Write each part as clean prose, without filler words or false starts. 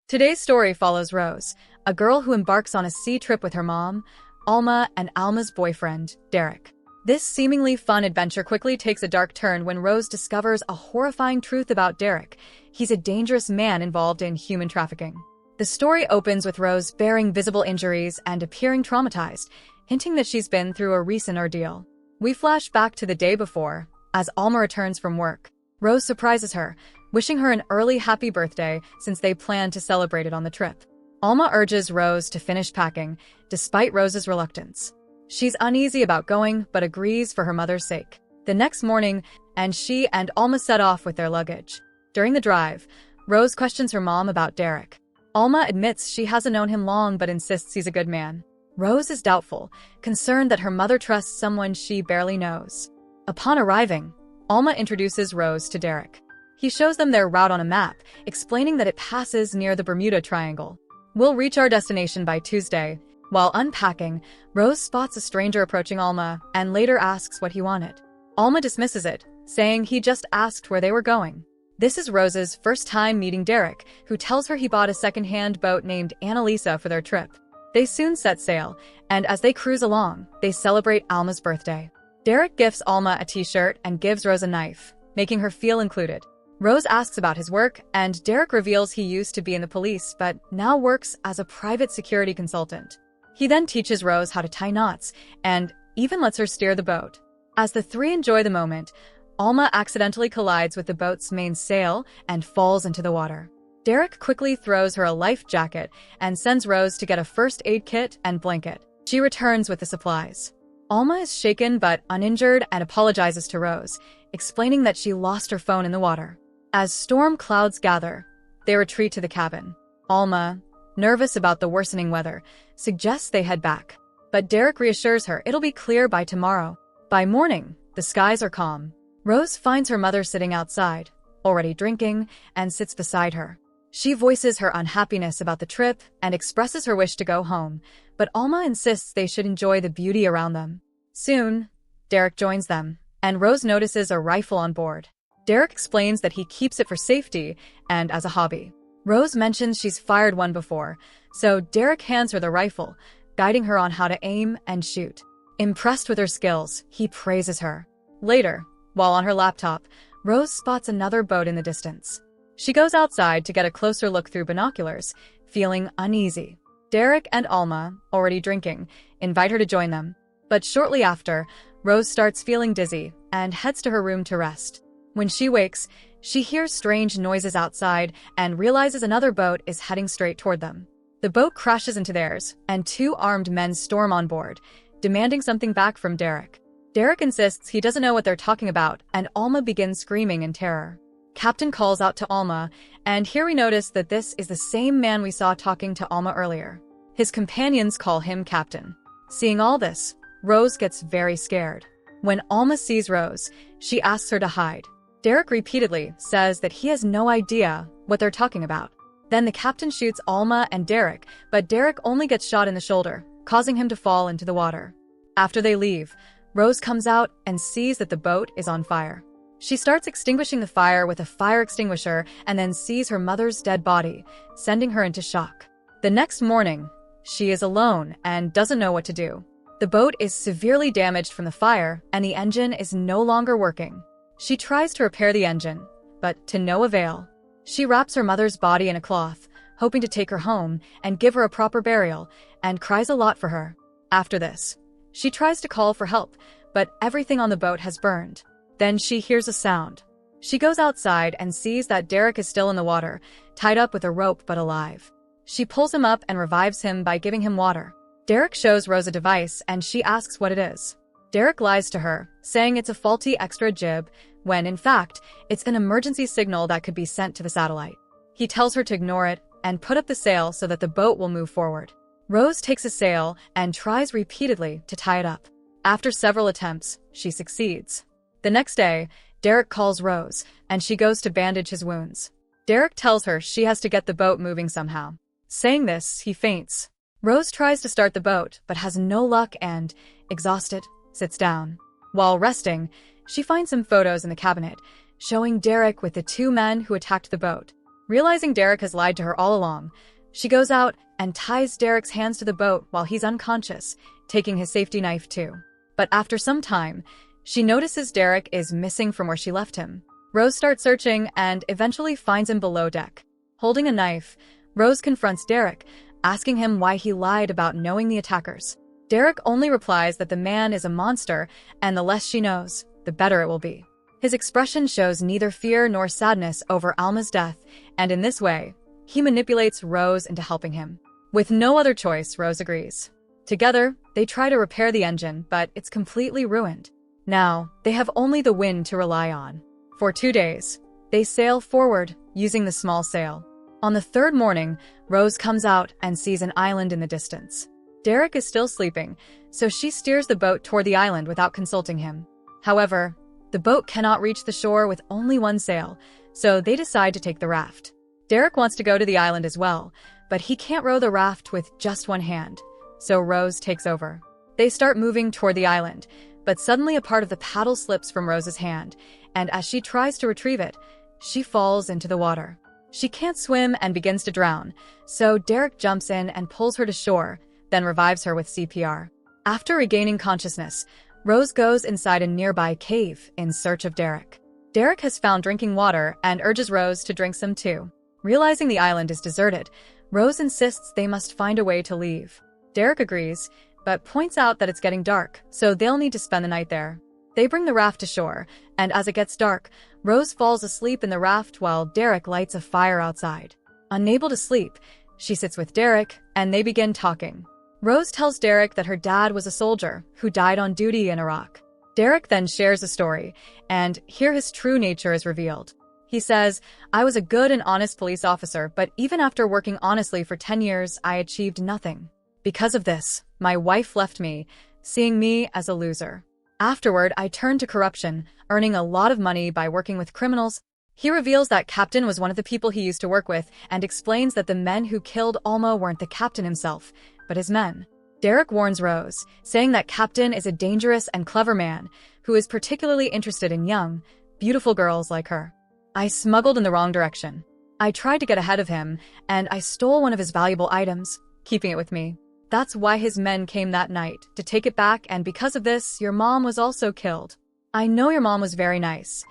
Today's story follows Rose, a girl who embarks on a sea trip with her mom, Alma, and Alma's boyfriend, Derek. This seemingly fun adventure quickly takes a dark turn when Rose discovers a horrifying truth about Derek. He's a dangerous man involved in human trafficking. The story opens with Rose bearing visible injuries and appearing traumatized, hinting that she's been through a recent ordeal. We flash back to the day before, as Alma returns from work. Rose surprises her, wishing her an early happy birthday since they plan to celebrate it on the trip. Alma urges Rose to finish packing, despite Rose's reluctance. She's uneasy about going, but agrees for her mother's sake. The next morning, she and Alma set off with their luggage. During the drive, Rose questions her mom about Derek. Alma admits she hasn't known him long but insists he's a good man. Rose is doubtful, concerned that her mother trusts someone she barely knows. Upon arriving, Alma introduces Rose to Derek. He shows them their route on a map, explaining that it passes near the Bermuda Triangle. We'll reach our destination by Tuesday. While unpacking, Rose spots a stranger approaching Alma and later asks what he wanted. Alma dismisses it, saying he just asked where they were going. This is Rose's first time meeting Derek, who tells her he bought a second-hand boat named Annalisa for their trip. They soon set sail, and as they cruise along, they celebrate Alma's birthday. Derek gifts Alma a t-shirt and gives Rose a knife, making her feel included. Rose asks about his work, and Derek reveals he used to be in the police but now works as a private security consultant. He then teaches Rose how to tie knots and even lets her steer the boat. As the three enjoy the moment, Alma accidentally collides with the boat's main sail and falls into the water. Derek quickly throws her a life jacket and sends Rose to get a first aid kit and blanket. She returns with the supplies. Alma is shaken but uninjured and apologizes to Rose, explaining that she lost her phone in the water. As storm clouds gather, they retreat to the cabin. Alma, nervous about the worsening weather, suggests they head back. But Derek reassures her it'll be clear by tomorrow. By morning, the skies are calm. Rose finds her mother sitting outside, already drinking, and sits beside her. She voices her unhappiness about the trip and expresses her wish to go home, but Alma insists they should enjoy the beauty around them. Soon, Derek joins them, and Rose notices a rifle on board. Derek explains that he keeps it for safety and as a hobby. Rose mentions she's fired one before, so Derek hands her the rifle, guiding her on how to aim and shoot. Impressed with her skills, he praises her. Later, while on her laptop, Rose spots another boat in the distance. She goes outside to get a closer look through binoculars, feeling uneasy. Derek and Alma, already drinking, invite her to join them. But shortly after, Rose starts feeling dizzy and heads to her room to rest. When she wakes, she hears strange noises outside and realizes another boat is heading straight toward them. The boat crashes into theirs, and two armed men storm on board, demanding something back from Derek. Derek insists he doesn't know what they're talking about, and Alma begins screaming in terror. Captain calls out to Alma, and here we notice that this is the same man we saw talking to Alma earlier. His companions call him Captain. Seeing all this, Rose gets very scared. When Alma sees Rose, she asks her to hide. Derek repeatedly says that he has no idea what they're talking about. Then the captain shoots Alma and Derek, but Derek only gets shot in the shoulder, causing him to fall into the water. After they leave, Rose comes out and sees that the boat is on fire. She starts extinguishing the fire with a fire extinguisher and then sees her mother's dead body, sending her into shock. The next morning, she is alone and doesn't know what to do. The boat is severely damaged from the fire and the engine is no longer working. She tries to repair the engine, but to no avail. She wraps her mother's body in a cloth, hoping to take her home and give her a proper burial, and cries a lot for her. After this, she tries to call for help, but everything on the boat has burned. Then she hears a sound. She goes outside and sees that Derek is still in the water, tied up with a rope but alive. She pulls him up and revives him by giving him water. Derek shows Rose a device and she asks what it is. Derek lies to her, saying it's a faulty extra jib, when in fact, it's an emergency signal that could be sent to the satellite. He tells her to ignore it and put up the sail so that the boat will move forward. Rose takes a sail and tries repeatedly to tie it up. After several attempts, she succeeds. The next day, Derek calls Rose, and she goes to bandage his wounds. Derek tells her she has to get the boat moving somehow. Saying this, he faints. Rose tries to start the boat, but has no luck and, exhausted, sits down. While resting, she finds some photos in the cabinet, showing Derek with the two men who attacked the boat. Realizing Derek has lied to her all along, she goes out and ties Derek's hands to the boat while he's unconscious, taking his safety knife too. But after some time, she notices Derek is missing from where she left him. Rose starts searching and eventually finds him below deck. Holding a knife, Rose confronts Derek, asking him why he lied about knowing the attackers. Derek only replies that the man is a monster, and the less she knows, the better it will be. His expression shows neither fear nor sadness over Alma's death, and in this way, he manipulates Rose into helping him. With no other choice, Rose agrees. Together, they try to repair the engine, but it's completely ruined. Now, they have only the wind to rely on. For 2 days, they sail forward, using the small sail. On the third morning, Rose comes out and sees an island in the distance. Derek is still sleeping, so she steers the boat toward the island without consulting him. However, the boat cannot reach the shore with only one sail, so they decide to take the raft. Derek wants to go to the island as well, but he can't row the raft with just one hand, so Rose takes over. They start moving toward the island, but suddenly a part of the paddle slips from Rose's hand, and as she tries to retrieve it, she falls into the water. She can't swim and begins to drown, so Derek jumps in and pulls her to shore, then revives her with CPR. After regaining consciousness, Rose goes inside a nearby cave in search of Derek. Derek has found drinking water and urges Rose to drink some too. Realizing the island is deserted, Rose insists they must find a way to leave. Derek agrees, but points out that it's getting dark, so they'll need to spend the night there. They bring the raft to shore, and as it gets dark, Rose falls asleep in the raft while Derek lights a fire outside. Unable to sleep, she sits with Derek, and they begin talking. Rose tells Derek that her dad was a soldier who died on duty in Iraq. Derek then shares a story, and here his true nature is revealed. He says, "I was a good and honest police officer, but even after working honestly for 10 years, I achieved nothing. Because of this, my wife left me, seeing me as a loser. Afterward, I turned to corruption, earning a lot of money by working with criminals." He reveals that Captain was one of the people he used to work with and explains that the men who killed Alma weren't the captain himself, but his men. Derek warns Rose, saying that Captain is a dangerous and clever man who is particularly interested in young, beautiful girls like her. "I smuggled in the wrong direction. I tried to get ahead of him, and I stole one of his valuable items, keeping it with me. That's why his men came that night, to take it back, and because of this, your mom was also killed. I know your mom was very nice.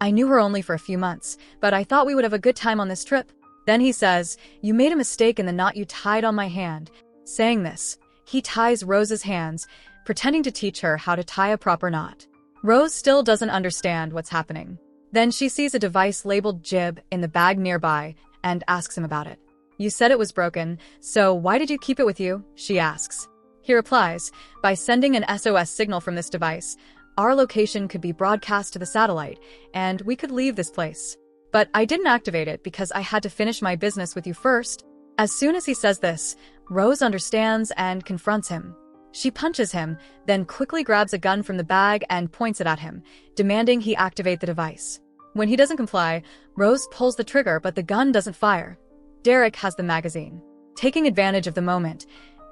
I knew her only for a few months, but I thought we would have a good time on this trip." Then he says, "You made a mistake in the knot you tied on my hand." Saying this, he ties Rose's hands, pretending to teach her how to tie a proper knot. Rose still doesn't understand what's happening. Then she sees a device labeled Jib in the bag nearby and asks him about it. "You said it was broken, so why did you keep it with you?" she asks. He replies, "By sending an SOS signal from this device, our location could be broadcast to the satellite, and we could leave this place. But I didn't activate it because I had to finish my business with you first." As soon as he says this, Rose understands and confronts him. She punches him, then quickly grabs a gun from the bag and points it at him, demanding he activate the device. When he doesn't comply, Rose pulls the trigger, but the gun doesn't fire. Derek has the magazine. Taking advantage of the moment,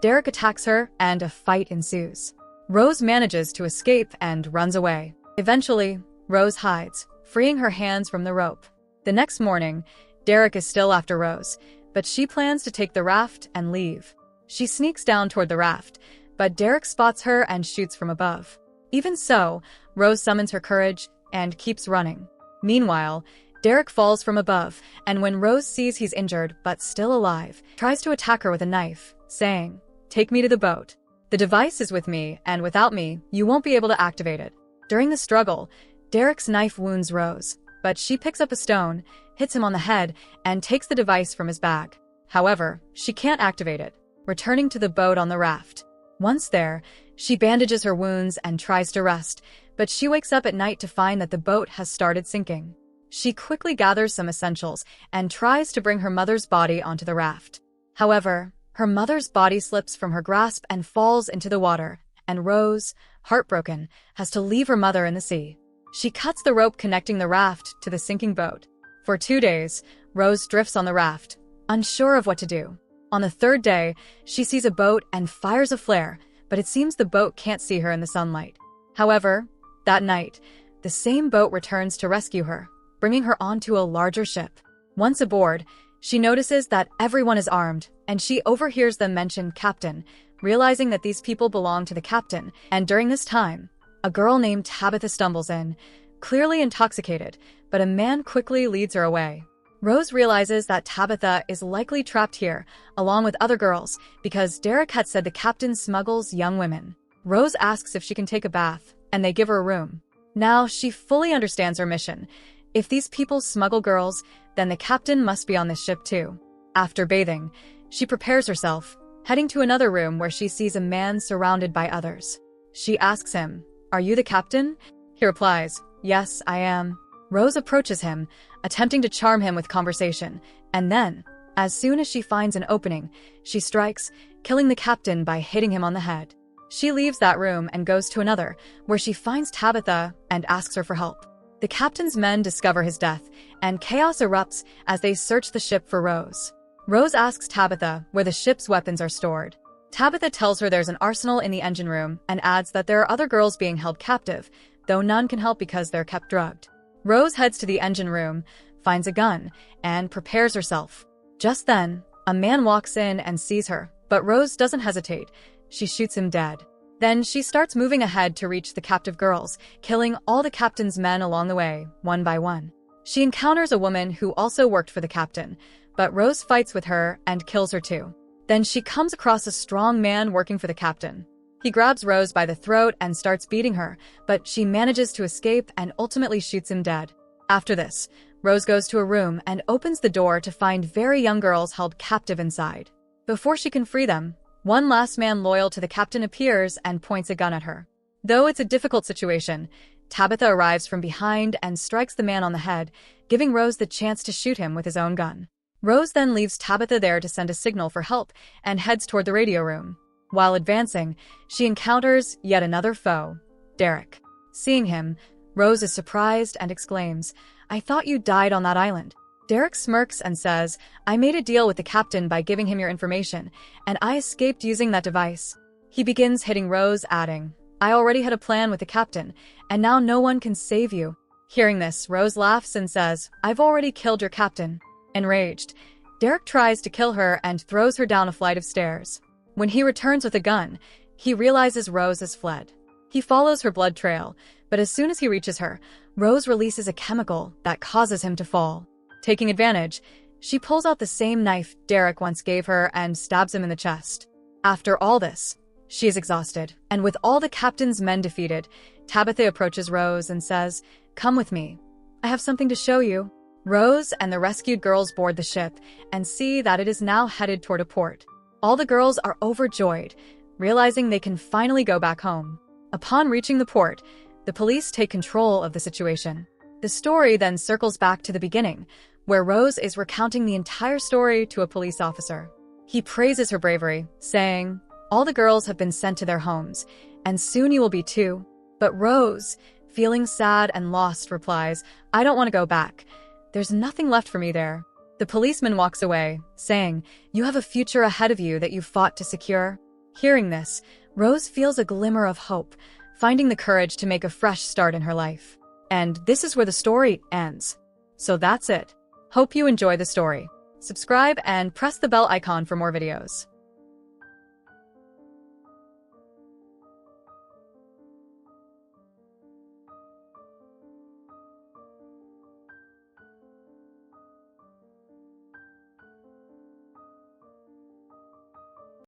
Derek attacks her and a fight ensues. Rose manages to escape and runs away. Eventually, Rose hides, freeing her hands from the rope. The next morning, Derek is still after Rose, but she plans to take the raft and leave. She sneaks down toward the raft, but Derek spots her and shoots from above. Even so, Rose summons her courage and keeps running. Meanwhile, Derek falls from above, and when Rose sees he's injured but still alive, tries to attack her with a knife, saying, "Take me to the boat. The device is with me, and without me, you won't be able to activate it." During the struggle, Derek's knife wounds Rose, but she picks up a stone, hits him on the head, and takes the device from his bag. However, she can't activate it, returning to the boat on the raft. Once there, she bandages her wounds and tries to rest, but she wakes up at night to find that the boat has started sinking. She quickly gathers some essentials and tries to bring her mother's body onto the raft. However, her mother's body slips from her grasp and falls into the water, and Rose, heartbroken, has to leave her mother in the sea. She cuts the rope connecting the raft to the sinking boat. For 2 days, Rose drifts on the raft, unsure of what to do. On the third day, she sees a boat and fires a flare, but it seems the boat can't see her in the sunlight. However, that night, the same boat returns to rescue her, bringing her onto a larger ship. Once aboard, she notices that everyone is armed, and she overhears them mention Captain, realizing that these people belong to the captain. And during this time, a girl named Tabitha stumbles in, clearly intoxicated, but a man quickly leads her away. Rose realizes that Tabitha is likely trapped here, along with other girls, because Derek had said the captain smuggles young women. Rose asks if she can take a bath, and they give her a room. Now, she fully understands her mission. If these people smuggle girls, then the captain must be on this ship too. After bathing, she prepares herself, heading to another room where she sees a man surrounded by others. She asks him, "Are you the captain?" He replies, "Yes, I am." Rose approaches him, attempting to charm him with conversation, and then, as soon as she finds an opening, she strikes, killing the captain by hitting him on the head. She leaves that room and goes to another, where she finds Tabitha and asks her for help. The captain's men discover his death, and chaos erupts as they search the ship for Rose. Rose asks Tabitha where the ship's weapons are stored. Tabitha tells her there's an arsenal in the engine room and adds that there are other girls being held captive, though none can help because they're kept drugged. Rose heads to the engine room, finds a gun, and prepares herself. Just then, a man walks in and sees her, but Rose doesn't hesitate. She shoots him dead. Then she starts moving ahead to reach the captive girls, killing all the captain's men along the way, one by one. She encounters a woman who also worked for the captain, but Rose fights with her and kills her too. Then she comes across a strong man working for the captain. He grabs Rose by the throat and starts beating her, but she manages to escape and ultimately shoots him dead. After this, Rose goes to a room and opens the door to find very young girls held captive inside. Before she can free them, one last man loyal to the captain appears and points a gun at her. Though it's a difficult situation, Tabitha arrives from behind and strikes the man on the head, giving Rose the chance to shoot him with his own gun. Rose then leaves Tabitha there to send a signal for help and heads toward the radio room. While advancing, she encounters yet another foe, Derek. Seeing him, Rose is surprised and exclaims, "I thought you died on that island." Derek smirks and says, "I made a deal with the captain by giving him your information, and I escaped using that device." He begins hitting Rose, adding, "I already had a plan with the captain, and now no one can save you." Hearing this, Rose laughs and says, "I've already killed your captain." Enraged, Derek tries to kill her and throws her down a flight of stairs. When he returns with a gun, he realizes Rose has fled. He follows her blood trail, but as soon as he reaches her, Rose releases a chemical that causes him to fall. Taking advantage, she pulls out the same knife Derek once gave her and stabs him in the chest. After all this, she is exhausted, and with all the captain's men defeated, Tabitha approaches Rose and says, "Come with me. I have something to show you." Rose and the rescued girls board the ship and see that it is now headed toward a port. All the girls are overjoyed, realizing they can finally go back home. Upon reaching the port, the police take control of the situation. The story then circles back to the beginning, where Rose is recounting the entire story to a police officer. He praises her bravery, saying, "All the girls have been sent to their homes, and soon you will be too." But Rose, feeling sad and lost, replies, "I don't want to go back. There's nothing left for me there." The policeman walks away, saying, "You have a future ahead of you that you fought to secure." Hearing this, Rose feels a glimmer of hope, finding the courage to make a fresh start in her life. And this is where the story ends. So that's it. Hope you enjoy the story. Subscribe and press the bell icon for more videos.